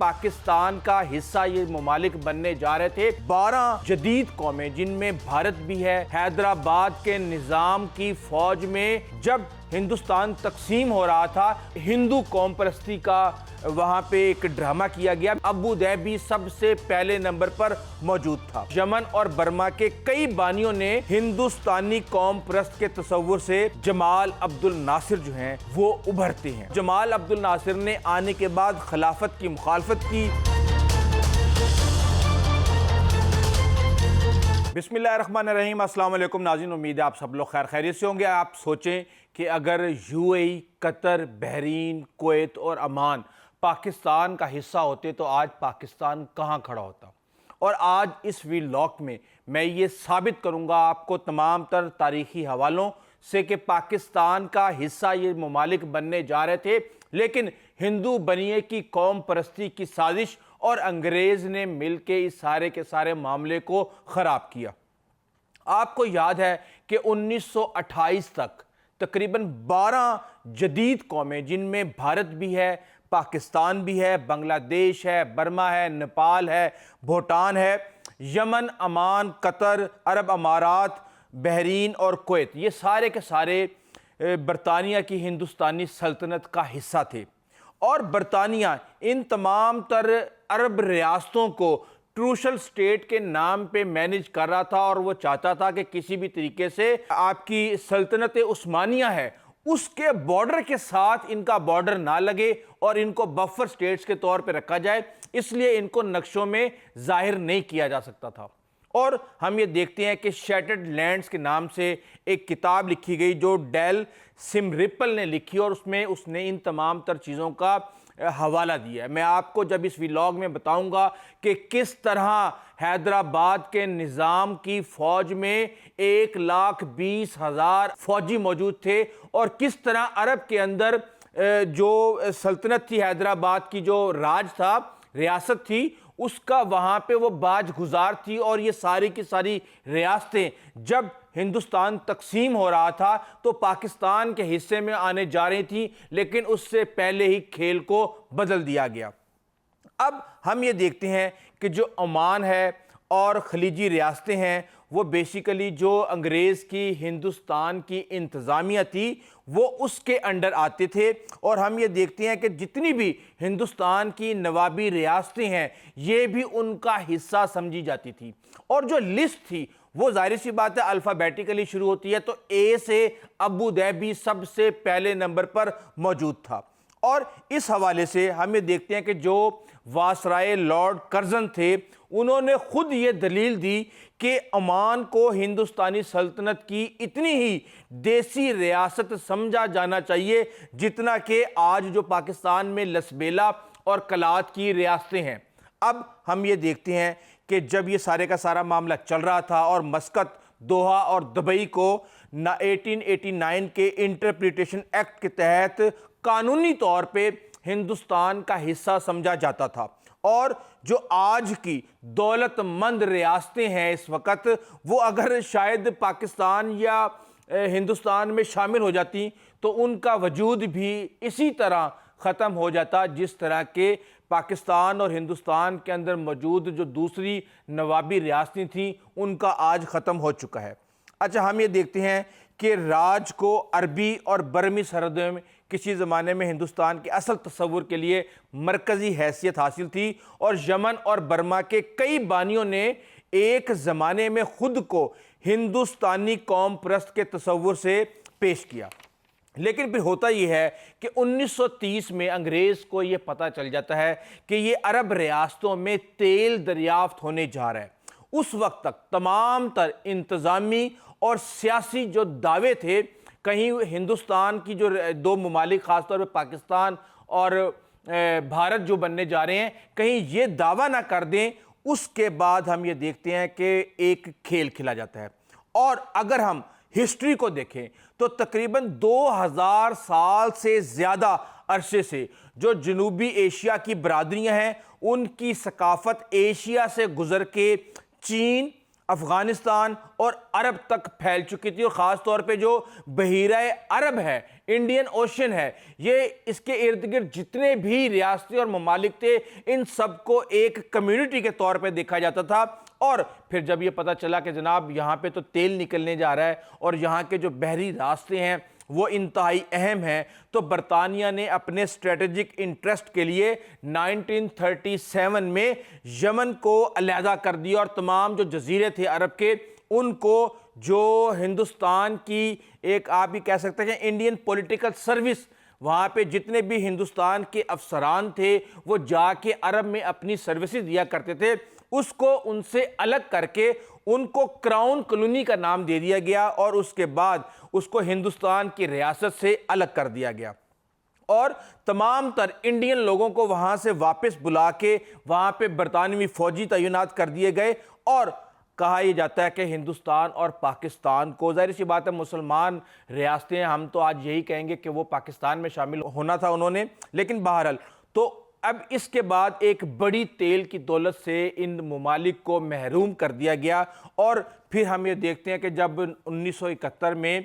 پاکستان کا حصہ یہ ممالک بننے جا رہے تھے 12 جدید قومیں، جن میں بھارت بھی ہے۔ حیدرآباد کے نظام کی فوج میں جب ہندوستان تقسیم ہو رہا تھا، ہندو قوم پرستی کا وہاں پہ ایک ڈرامہ کیا گیا۔ ابو ظہبی سب سے پہلے نمبر پر موجود تھا۔ یمن اور برما کے کئی بانیوں نے ہندوستانی قوم پرست کے تصور سے جمال عبد الناصر جو ہیں وہ ابھرتے ہیں۔ جمال عبد الناصر نے آنے کے بعد خلافت کی مخالفت کی۔ بسم اللہ الرحمن الرحیم۔ السلام علیکم ناظرین، امید ہے آپ سب لوگ خیر خیریت سے ہوں گے۔ آپ سوچیں کہ اگر you a E, Qatar, Bahrain, Kuwait اور عمان پاکستان کا حصہ ہوتے تو آج پاکستان کہاں کھڑا ہوتا؟ اور آج اس ویلاگ میں یہ ثابت کروں گا آپ کو تمام تر تاریخی حوالوں سے کہ پاکستان کا حصہ یہ ممالک بننے جا رہے تھے، لیکن ہندو بنیے کی قوم پرستی کی سازش اور انگریز نے مل کے اس سارے کے سارے معاملے کو خراب کیا۔ آپ کو یاد ہے کہ 1928 تک تقریباً 12 جدید قومیں، جن میں بھارت بھی ہے، پاکستان بھی ہے، بنگلہ دیش ہے، برما ہے، نیپال ہے، بھوٹان ہے، یمن، عمان، قطر، عرب امارات، بحرین اور کویت، یہ سارے کے سارے برطانیہ کی ہندوستانی سلطنت کا حصہ تھے۔ اور برطانیہ ان تمام تر عرب ریاستوں کو ٹروشل سٹیٹ کے نام پہ مینیج کر رہا تھا، اور وہ چاہتا تھا کہ کسی بھی طریقے سے آپ کی سلطنت عثمانیہ ہے اس کے بارڈر کے ساتھ ان کا بارڈر نہ لگے اور ان کو بفر سٹیٹس کے طور پہ رکھا جائے، اس لیے ان کو نقشوں میں ظاہر نہیں کیا جا سکتا تھا۔ اور ہم یہ دیکھتے ہیں کہ شیٹرڈ لینڈز کے نام سے ایک کتاب لکھی گئی جو ڈیل سمرپل نے لکھی، اور اس میں اس نے ان تمام تر چیزوں کا حوالہ دیا ہے۔ میں آپ کو جب اس ویلاگ میں بتاؤں گا کہ کس طرح حیدرآباد کے نظام کی فوج میں 1,20,000 فوجی موجود تھے، اور کس طرح عرب کے اندر جو سلطنت تھی حیدرآباد کی، جو راج تھا، ریاست تھی، اس کا وہاں پہ وہ باج گزار تھی، اور یہ ساری کی ساری ریاستیں جب ہندوستان تقسیم ہو رہا تھا تو پاکستان کے حصے میں آنے جا رہی تھی، لیکن اس سے پہلے ہی کھیل کو بدل دیا گیا۔ اب ہم یہ دیکھتے ہیں کہ جو عمان ہے اور خلیجی ریاستیں ہیں، وہ بیسیکلی جو انگریز کی ہندوستان کی انتظامیہ تھی وہ اس کے انڈر آتے تھے، اور ہم یہ دیکھتے ہیں کہ جتنی بھی ہندوستان کی نوابی ریاستیں ہیں یہ بھی ان کا حصہ سمجھی جاتی تھی۔ اور جو لسٹ تھی وہ ظاہر سی بات ہے الفابیٹیکلی شروع ہوتی ہے، تو اے سے ابو ظہبی سب سے پہلے نمبر پر موجود تھا۔ اور اس حوالے سے ہم یہ دیکھتے ہیں کہ جو واسرائے لارڈ کرزن تھے، انہوں نے خود یہ دلیل دی کہ عمان کو ہندوستانی سلطنت کی اتنی ہی دیسی ریاست سمجھا جانا چاہیے جتنا کہ آج جو پاکستان میں لسبیلا اور کلات کی ریاستیں ہیں۔ اب ہم یہ دیکھتے ہیں کہ جب یہ سارے کا سارا معاملہ چل رہا تھا اور مسقط، دوحہ اور دبئی کو 1889 کے انٹرپریٹیشن ایکٹ کے تحت قانونی طور پہ ہندوستان کا حصہ سمجھا جاتا تھا، اور جو آج کی دولت مند ریاستیں ہیں اس وقت، وہ اگر شاید پاکستان یا ہندوستان میں شامل ہو جاتی تو ان کا وجود بھی اسی طرح ختم ہو جاتا جس طرح کے پاکستان اور ہندوستان کے اندر موجود جو دوسری نوابی ریاستیں تھیں ان کا آج ختم ہو چکا ہے۔ اچھا، ہم یہ دیکھتے ہیں کہ راج کو عربی اور برمی سرحدوں میں کسی زمانے میں ہندوستان کے اصل تصور کے لیے مرکزی حیثیت حاصل تھی، اور یمن اور برما کے کئی بانیوں نے ایک زمانے میں خود کو ہندوستانی قوم پرست کے تصور سے پیش کیا۔ لیکن پھر ہوتا یہ ہے کہ 1930 میں انگریز کو یہ پتہ چل جاتا ہے کہ یہ عرب ریاستوں میں تیل دریافت ہونے جا رہا ہے۔ اس وقت تک تمام تر انتظامی اور سیاسی جو دعوے تھے، کہیں ہندوستان کی جو دو ممالک خاص طور پہ پاکستان اور بھارت جو بننے جا رہے ہیں، کہیں یہ دعویٰ نہ کر دیں، اس کے بعد ہم یہ دیکھتے ہیں کہ ایک کھیل کھیلا جاتا ہے۔ اور اگر ہم ہسٹری کو دیکھیں تو تقریباً 2000 سال سے زیادہ عرصے سے جو جنوبی ایشیا کی برادریاں ہیں، ان کی ثقافت ایشیا سے گزر کے چین، افغانستان اور عرب تک پھیل چکی تھی، اور خاص طور پہ جو بحیرہ عرب ہے، انڈین اوشن ہے، یہ اس کے ارد گرد جتنے بھی ریاستی اور ممالک تھے، ان سب کو ایک کمیونٹی کے طور پہ دیکھا جاتا تھا۔ اور پھر جب یہ پتہ چلا کہ جناب یہاں پہ تو تیل نکلنے جا رہا ہے اور یہاں کے جو بحری راستے ہیں وہ انتہائی اہم ہیں، تو برطانیہ نے اپنے اسٹریٹجک انٹرسٹ کے لیے 1937 میں یمن کو علیحدہ کر دیا، اور تمام جو جزیرے تھے عرب کے ان کو جو ہندوستان کی ایک آپ بھی کہہ سکتے ہیں انڈین پولیٹیکل سروس، وہاں پہ جتنے بھی ہندوستان کے افسران تھے وہ جا کے عرب میں اپنی سروسز دیا کرتے تھے، اس کو ان سے الگ کر کے ان کو کراؤن کالونی کا نام دے دیا گیا، اور اس کے بعد اس کو ہندوستان کی ریاست سے الگ کر دیا گیا، اور تمام تر انڈین لوگوں کو وہاں سے واپس بلا کے وہاں پہ برطانوی فوجی تعینات کر دیے گئے۔ اور کہا یہ جاتا ہے کہ ہندوستان اور پاکستان کو، ظاہر سی بات ہے مسلمان ریاستیں، ہم تو آج یہی کہیں گے کہ وہ پاکستان میں شامل ہونا تھا انہوں نے، لیکن بہرحال تو اب اس کے بعد ایک بڑی تیل کی دولت سے ان ممالک کو محروم کر دیا گیا۔ اور پھر ہم یہ دیکھتے ہیں کہ جب 1971 میں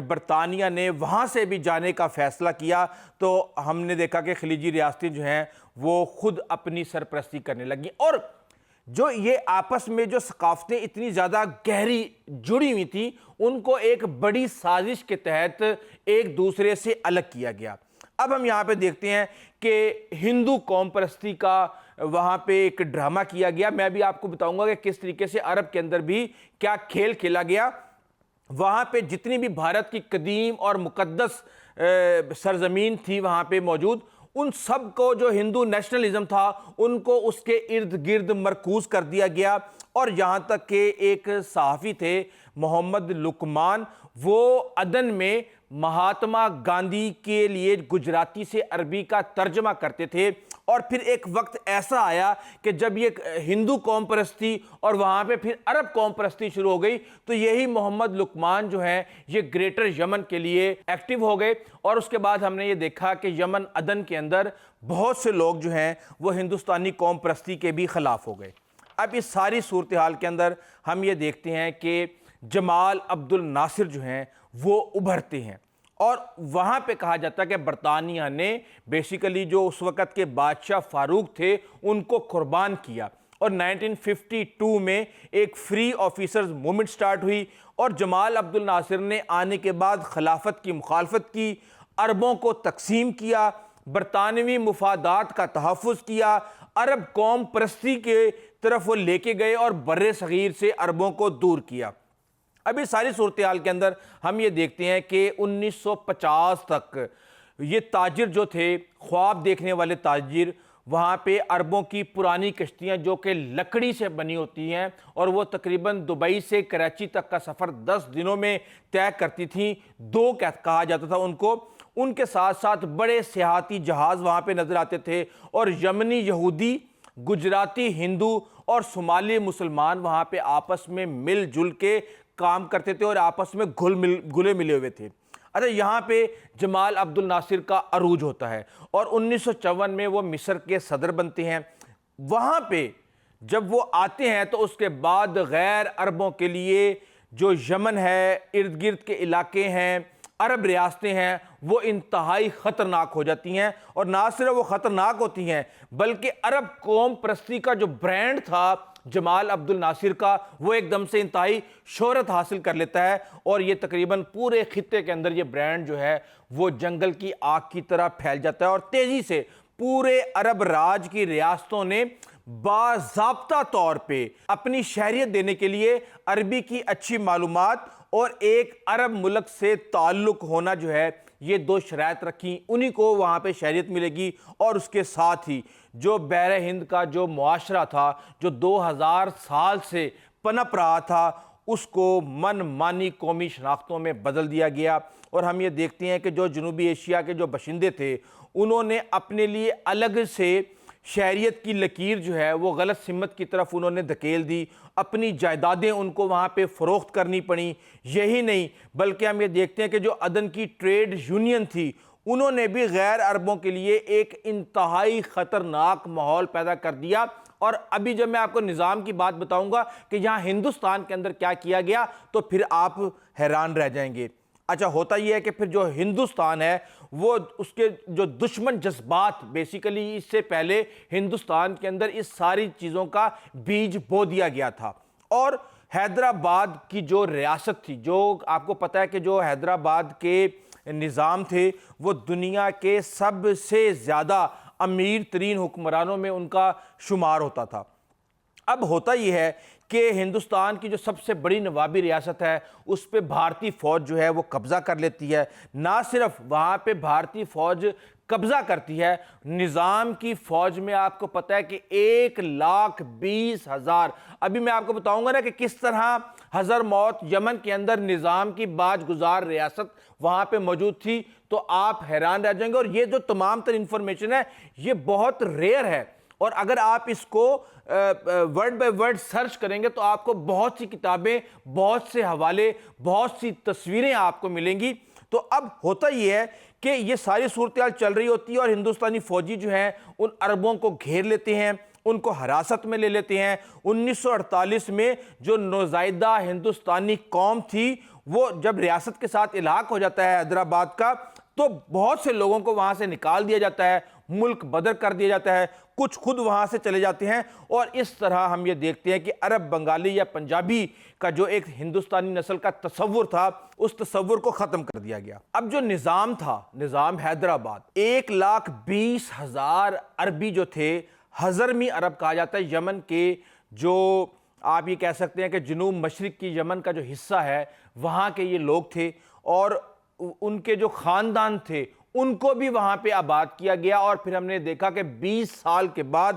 برطانیہ نے وہاں سے بھی جانے کا فیصلہ کیا تو ہم نے دیکھا کہ خلیجی ریاستیں جو ہیں وہ خود اپنی سرپرستی کرنے لگیں، اور جو یہ آپس میں جو ثقافتیں اتنی زیادہ گہری جڑی ہوئی تھیں ان کو ایک بڑی سازش کے تحت ایک دوسرے سے الگ کیا گیا۔ اب ہم یہاں پہ دیکھتے ہیں کہ ہندو قوم پرستی کا وہاں پہ ایک ڈرامہ کیا گیا۔ میں بھی آپ کو بتاؤں گا کہ کس طریقے سے عرب کے اندر بھی کیا کھیل کھیلا گیا۔ وہاں پہ جتنی بھی بھارت کی قدیم اور مقدس سرزمین تھی وہاں پہ موجود، ان سب کو جو ہندو نیشنلزم تھا ان کو اس کے ارد گرد مرکوز کر دیا گیا، اور یہاں تک کہ ایک صحافی تھے محمد لقمان، وہ عدن میں مہاتما گاندھی کے لیے گجراتی سے عربی کا ترجمہ کرتے تھے۔ اور پھر ایک وقت ایسا آیا کہ جب یہ ہندو قوم پرستی اور وہاں پہ پھر عرب قوم پرستی شروع ہو گئی، تو یہی محمد لقمان جو ہیں یہ گریٹر یمن کے لیے ایکٹیو ہو گئے، اور اس کے بعد ہم نے یہ دیکھا کہ یمن عدن کے اندر بہت سے لوگ جو ہیں وہ ہندوستانی قوم پرستی کے بھی خلاف ہو گئے۔ اب اس ساری صورتحال کے اندر ہم یہ دیکھتے ہیں کہ جمال عبد الناصر جو ہیں وہ ابھرتے ہیں، اور وہاں پہ کہا جاتا ہے کہ برطانیہ نے بیسیکلی جو اس وقت کے بادشاہ فاروق تھے ان کو قربان کیا، اور 1952 میں ایک فری آفیسرز موومنٹ سٹارٹ ہوئی، اور جمال عبد الناصر نے آنے کے بعد خلافت کی مخالفت کی، عربوں کو تقسیم کیا، برطانوی مفادات کا تحفظ کیا، عرب قوم پرستی کے طرف وہ لے کے گئے اور بر صغیر سے عربوں کو دور کیا۔ اب اس ساری صورتحال کے اندر ہم یہ دیکھتے ہیں کہ 1950 تک یہ تاجر جو تھے، خواب دیکھنے والے تاجر، وہاں پہ عربوں کی پرانی کشتیاں جو کہ لکڑی سے بنی ہوتی ہیں اور وہ تقریباً دبئی سے کراچی تک کا سفر 10 دنوں میں طے کرتی تھیں، دو کہا جاتا تھا ان کو، ان کے ساتھ ساتھ بڑے سیاحتی جہاز وہاں پہ نظر آتے تھے، اور یمنی یہودی، گجراتی ہندو اور صومالی مسلمان وہاں پہ آپس میں مل جل کے کام کرتے تھے اور آپس میں گھلے ملے ہوئے تھے۔ اچھا، یہاں پہ جمال عبد الناصر کا عروج ہوتا ہے، اور 1954 میں وہ مصر کے صدر بنتے ہیں۔ وہاں پہ جب وہ آتے ہیں تو اس کے بعد غیر عربوں کے لیے جو یمن ہے، ارد گرد کے علاقے ہیں، عرب ریاستیں ہیں، وہ انتہائی خطرناک ہو جاتی ہیں، اور نہ صرف وہ خطرناک ہوتی ہیں بلکہ عرب قوم پرستی کا جو برانڈ تھا جمال عبد الناصر کا، وہ ایک دم سے انتہائی شہرت حاصل کر لیتا ہے، اور یہ تقریباً پورے خطے کے اندر یہ برانڈ جو ہے وہ جنگل کی آگ کی طرح پھیل جاتا ہے، اور تیزی سے پورے عرب راج کی ریاستوں نے باضابطہ طور پہ اپنی شہریت دینے کے لیے عربی کی اچھی معلومات اور ایک عرب ملک سے تعلق ہونا جو ہے یہ دو شرائط رکھی، انہی کو وہاں پہ شہریت ملے گی، اور اس کے ساتھ ہی جو بحر ہند کا جو معاشرہ تھا جو 2000 سال سے پنپ رہا تھا اس کو من مانی قومی شناختوں میں بدل دیا گیا۔ اور ہم یہ دیکھتے ہیں کہ جو جنوبی ایشیا کے جو باشندے تھے انہوں نے اپنے لیے الگ سے شہریت کی لکیر جو ہے وہ غلط سمت کی طرف انہوں نے دھکیل دی، اپنی جائیدادیں ان کو وہاں پہ فروخت کرنی پڑیں۔ یہی نہیں بلکہ ہم یہ دیکھتے ہیں کہ جو عدن کی ٹریڈ یونین تھی انہوں نے بھی غیر عربوں کے لیے ایک انتہائی خطرناک ماحول پیدا کر دیا۔ اور ابھی جب میں آپ کو نظام کی بات بتاؤں گا کہ یہاں ہندوستان کے اندر کیا کیا گیا تو پھر آپ حیران رہ جائیں گے۔ اچھا، ہوتا یہ ہے کہ پھر جو ہندوستان ہے وہ اس کے جو دشمن جذبات، بیسیکلی اس سے پہلے ہندوستان کے اندر اس ساری چیزوں کا بیج بو دیا گیا تھا۔ اور حیدرآباد کی جو ریاست تھی، جو آپ کو پتہ ہے کہ جو حیدرآباد کے نظام تھے وہ دنیا کے سب سے زیادہ امیر ترین حکمرانوں میں ان کا شمار ہوتا تھا۔ اب ہوتا یہ ہے کہ ہندوستان کی جو سب سے بڑی نوابی ریاست ہے اس پہ بھارتی فوج جو ہے وہ قبضہ کر لیتی ہے۔ نہ صرف وہاں پہ بھارتی فوج قبضہ کرتی ہے، نظام کی فوج میں آپ کو پتہ ہے کہ 1,20,000، ابھی میں آپ کو بتاؤں گا نا کہ کس طرح حضر موت یمن کے اندر نظام کی باج گزار ریاست وہاں پہ موجود تھی، تو آپ حیران رہ جائیں گے۔ اور یہ جو تمام تر انفارمیشن ہے یہ بہت ریئر ہے، اور اگر آپ اس کو ورڈ بائی ورڈ سرچ کریں گے تو آپ کو بہت سی کتابیں، بہت سے حوالے، بہت سی تصویریں آپ کو ملیں گی۔ تو اب ہوتا یہ ہے کہ یہ ساری صورتحال چل رہی ہوتی ہے اور ہندوستانی فوجی جو ہیں ان عربوں کو گھیر لیتے ہیں، ان کو حراست میں لے لیتے ہیں۔ 1948 میں جو نوزائیدہ ہندوستانی قوم تھی وہ جب ریاست کے ساتھ الحاق ہو جاتا ہے حیدرآباد کا، تو بہت سے لوگوں کو وہاں سے نکال دیا جاتا ہے، ملک بدر کر دیا جاتا ہے، کچھ خود وہاں سے چلے جاتے ہیں، اور اس طرح ہم یہ دیکھتے ہیں کہ عرب، بنگالی یا پنجابی کا جو ایک ہندوستانی نسل کا تصور تھا اس تصور کو ختم کر دیا گیا۔ اب جو نظام تھا، نظام حیدرآباد، 1,20,000 عربی جو تھے، ہضرمی عرب کہا جاتا ہے، یمن کے جو آپ یہ کہہ سکتے ہیں کہ جنوب مشرق کی یمن کا جو حصہ ہے وہاں کے یہ لوگ تھے، اور ان کے جو خاندان تھے ان کو بھی وہاں پہ آباد کیا گیا۔ اور پھر ہم نے دیکھا کہ 20 سال کے بعد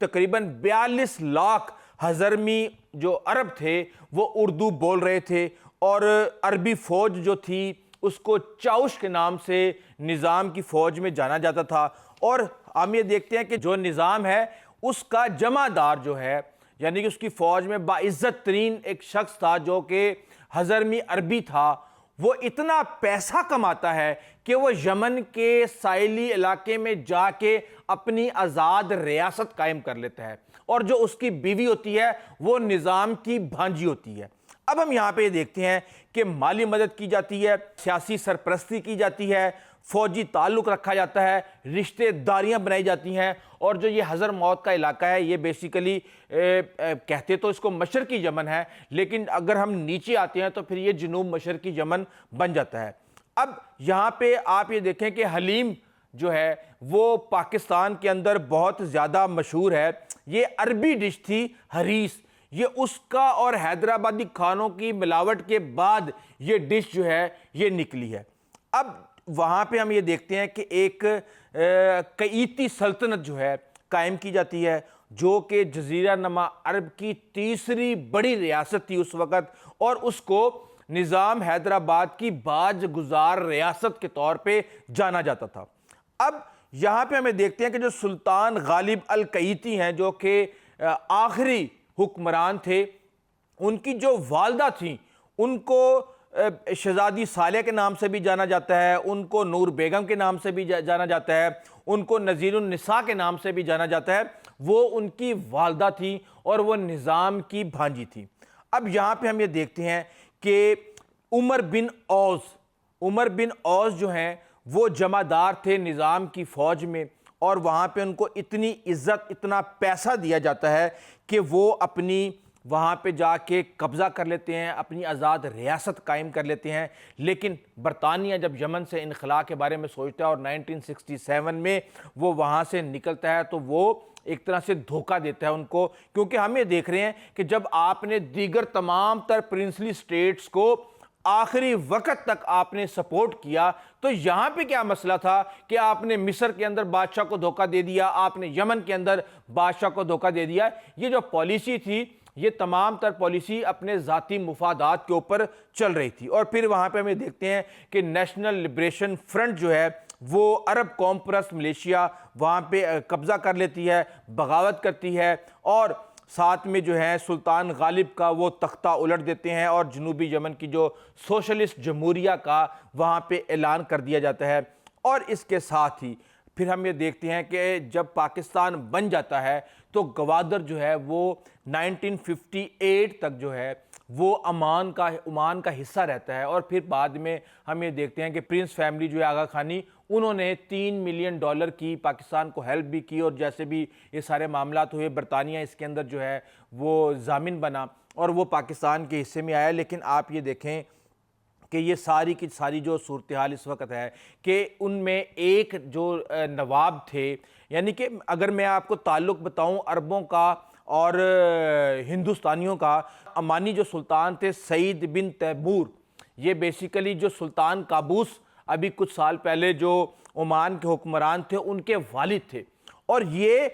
تقریباً 42 لاکھ ہضرمی جو عرب تھے وہ اردو بول رہے تھے، اور عربی فوج جو تھی اس کو چاوش کے نام سے نظام کی فوج میں جانا جاتا تھا۔ اور ہم یہ دیکھتے ہیں کہ جو نظام ہے اس کا جمع دار جو ہے، یعنی کہ اس کی فوج میں باعزت ترین ایک شخص تھا جو کہ ہضرمی عربی تھا، وہ اتنا پیسہ کماتا ہے کہ وہ یمن کے ساحلی علاقے میں جا کے اپنی آزاد ریاست قائم کر لیتا ہے، اور جو اس کی بیوی ہوتی ہے وہ نظام کی بھانجی ہوتی ہے۔ اب ہم یہاں پہ یہ دیکھتے ہیں کہ مالی مدد کی جاتی ہے، سیاسی سرپرستی کی جاتی ہے، فوجی تعلق رکھا جاتا ہے، رشتہ داریاں بنائی جاتی ہیں، اور جو یہ حضر موت کا علاقہ ہے یہ بیسیکلی کہتے تو اس کو مشرقی یمن ہے، لیکن اگر ہم نیچے آتے ہیں تو پھر یہ جنوب مشرقی یمن بن جاتا ہے۔ اب یہاں پہ آپ یہ دیکھیں کہ حلیم جو ہے وہ پاکستان کے اندر بہت زیادہ مشہور ہے، یہ عربی ڈش تھی حریص، یہ اس کا اور حیدرآبادی کھانوں کی ملاوٹ کے بعد یہ ڈش جو ہے یہ نکلی ہے۔ اب وہاں پہ ہم یہ دیکھتے ہیں کہ ایک قیتی سلطنت جو ہے قائم کی جاتی ہے، جو کہ جزیرہ نما عرب کی تیسری بڑی ریاست تھی اس وقت، اور اس کو نظام حیدرآباد کی باج گزار ریاست کے طور پہ جانا جاتا تھا۔ اب یہاں پہ ہمیں دیکھتے ہیں کہ جو سلطان غالب القیتی ہیں جو کہ آخری حکمران تھے، ان کی جو والدہ تھیں ان کو شہزادی صالح کے نام سے بھی جانا جاتا ہے، ان کو نور بیگم کے نام سے بھی جانا جاتا ہے، ان کو نذیر النساء کے نام سے بھی جانا جاتا ہے۔ وہ ان کی والدہ تھی اور وہ نظام کی بھانجی تھی۔ اب یہاں پہ ہم یہ دیکھتے ہیں کہ عمر بن اوس جو ہیں وہ جمع دار تھے نظام کی فوج میں، اور وہاں پہ ان کو اتنی عزت، اتنا پیسہ دیا جاتا ہے کہ وہ اپنی وہاں پہ جا کے قبضہ کر لیتے ہیں، اپنی آزاد ریاست قائم کر لیتے ہیں۔ لیکن برطانیہ جب یمن سے انخلاء کے بارے میں سوچتا ہے اور 1967 میں وہ وہاں سے نکلتا ہے تو وہ ایک طرح سے دھوکہ دیتا ہے ان کو، کیونکہ ہم یہ دیکھ رہے ہیں کہ جب آپ نے دیگر تمام تر پرنسلی سٹیٹس کو آخری وقت تک آپ نے سپورٹ کیا، تو یہاں پہ کیا مسئلہ تھا کہ آپ نے مصر کے اندر بادشاہ کو دھوکہ دے دیا، آپ نے یمن کے اندر بادشاہ کو دھوکہ دے دیا۔ یہ جو پالیسی تھی یہ تمام تر پالیسی اپنے ذاتی مفادات کے اوپر چل رہی تھی۔ اور پھر وہاں پہ ہمیں دیکھتے ہیں کہ نیشنل لبریشن فرنٹ جو ہے وہ عرب قوم پرست ملیشیا وہاں پہ قبضہ کر لیتی ہے، بغاوت کرتی ہے، اور ساتھ میں جو ہے سلطان غالب کا وہ تختہ الٹ دیتے ہیں، اور جنوبی یمن کی جو سوشلسٹ جمہوریہ کا وہاں پہ اعلان کر دیا جاتا ہے۔ اور اس کے ساتھ ہی پھر ہم یہ دیکھتے ہیں کہ جب پاکستان بن جاتا ہے تو گوادر جو ہے وہ 1958 تک جو ہے وہ عمان کا حصہ رہتا ہے، اور پھر بعد میں ہم یہ دیکھتے ہیں کہ پرنس فیملی جو ہے آغا خانی، انہوں نے $3 ملین کی پاکستان کو ہیلپ بھی کی، اور جیسے بھی یہ سارے معاملات ہوئے برطانیہ اس کے اندر جو ہے وہ ضامن بنا اور وہ پاکستان کے حصے میں آیا۔ لیکن آپ یہ دیکھیں کہ یہ ساری کی ساری جو صورتحال اس وقت ہے کہ ان میں ایک جو نواب تھے، یعنی کہ اگر میں آپ کو تعلق بتاؤں عربوں کا اور ہندوستانیوں کا، عمانی جو سلطان تھے سعید بن تیمور، یہ بیسیکلی جو سلطان قابوس ابھی کچھ سال پہلے جو عمان کے حکمران تھے ان کے والد تھے، اور یہ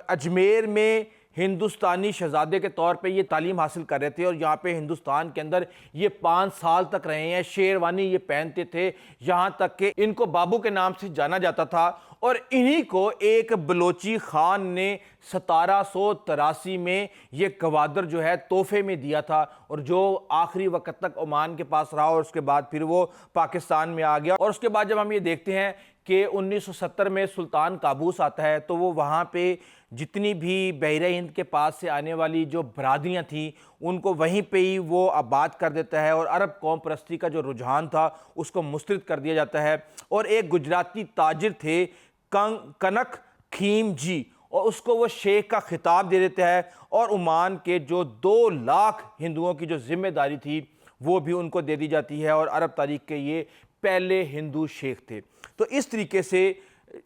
اجمیر میں ہندوستانی شہزادے کے طور پہ یہ تعلیم حاصل کر رہے تھے، اور یہاں پہ ہندوستان کے اندر یہ 5 سال تک رہے ہیں۔ شیروانی یہ پہنتے تھے، یہاں تک کہ ان کو بابو کے نام سے جانا جاتا تھا، اور انہی کو ایک بلوچی خان نے 1783 میں یہ گوادر جو ہے تحفے میں دیا تھا، اور جو آخری وقت تک عمان کے پاس رہا، اور اس کے بعد پھر وہ پاکستان میں آ گیا۔ اور اس کے بعد جب ہم یہ دیکھتے ہیں کہ 1970 میں سلطان قابوس آتا ہے تو وہ وہاں پہ جتنی بھی بحیرہ ہند کے پاس سے آنے والی جو برادریاں تھیں ان کو وہیں پہ ہی وہ آباد کر دیتا ہے، اور عرب قوم پرستی کا جو رجحان تھا اس کو مسترد کر دیا جاتا ہے۔ اور ایک گجراتی تاجر تھے کنک خیم جی، اور اس کو وہ شیخ کا خطاب دے دیتا ہے، اور عمان کے جو 2 لاکھ ہندوؤں کی جو ذمہ داری تھی وہ بھی ان کو دے دی جاتی ہے، اور عرب تاریخ کے یہ پہلے ہندو شیخ تھے۔ تو اس طریقے سے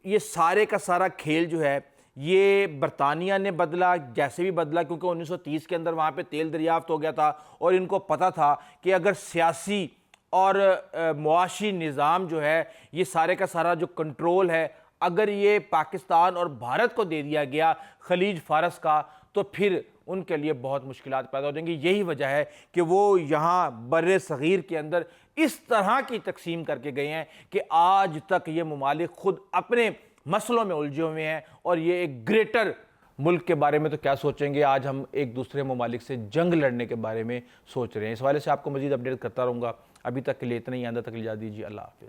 یہ سارے کا سارا کھیل جو ہے یہ برطانیہ نے بدلا، جیسے بھی بدلا، کیونکہ 1930 کے اندر وہاں پہ تیل دریافت ہو گیا تھا، اور ان کو پتہ تھا کہ اگر سیاسی اور معاشی نظام جو ہے یہ سارے کا سارا جو کنٹرول ہے اگر یہ پاکستان اور بھارت کو دے دیا گیا خلیج فارس کا، تو پھر ان کے لیے بہت مشکلات پیدا ہو جائیں گی۔ یہی وجہ ہے کہ وہ یہاں بر صغیر کے اندر اس طرح کی تقسیم کر کے گئے ہیں کہ آج تک یہ ممالک خود اپنے مسئلوں میں الجھے ہوئے ہیں، اور یہ ایک گریٹر ملک کے بارے میں تو کیا سوچیں گے، آج ہم ایک دوسرے ممالک سے جنگ لڑنے کے بارے میں سوچ رہے ہیں۔ اس حوالے سے آپ کو مزید اپڈیٹ کرتا رہوں گا، ابھی تک کے لیے اتنا ہی، آئندہ تک اجازت دیجیے، اللہ حافظ۔